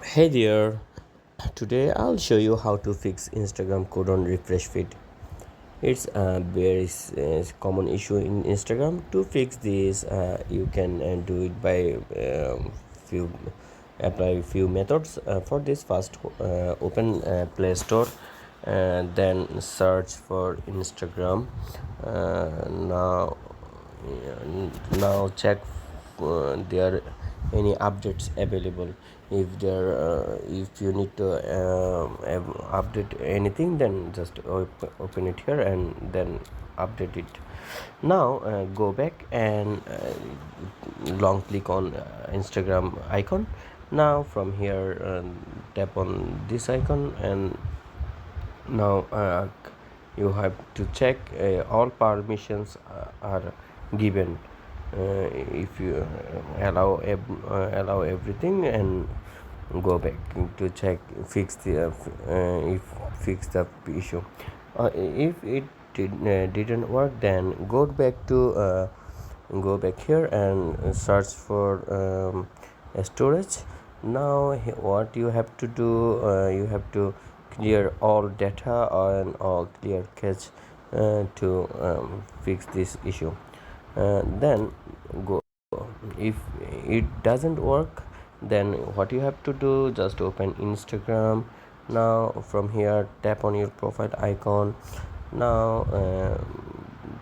Hey there, today I'll show you how to fix Instagram couldn't refresh feed. It's a very common issue in Instagram. To fix this, you can do it by few apply few methods. For this, first open Play Store and then search for Instagram. Now check there any updates available. If you need to update anything, then just open it here and then update it. Now go back and long click on Instagram icon. Now from here tap on this icon, and now you have to check all permissions are given. If you allow everything, and go back to check fix the if fix the issue. If it didn't work, then go back here and search for storage. Now what you have to do, you have to clear all data and all clear cache to fix this issue. Then go. If it doesn't work, then what you have to do, just open Instagram. Now from here tap on your profile icon. Now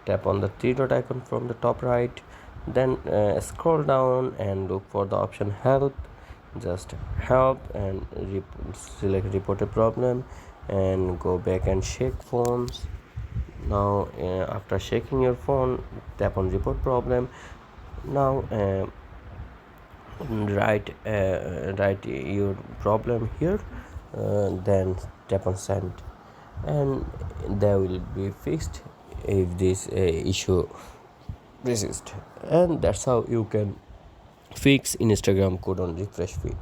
tap on the three dot icon from the top right, then scroll down and look for the option help. Just help and select report a problem and go back and shake phones. Now after shaking your phone, tap on report problem. Now write your problem here, then tap on send, and they will be fixed if this issue persists. And that's how you can fix Instagram code on refresh feed.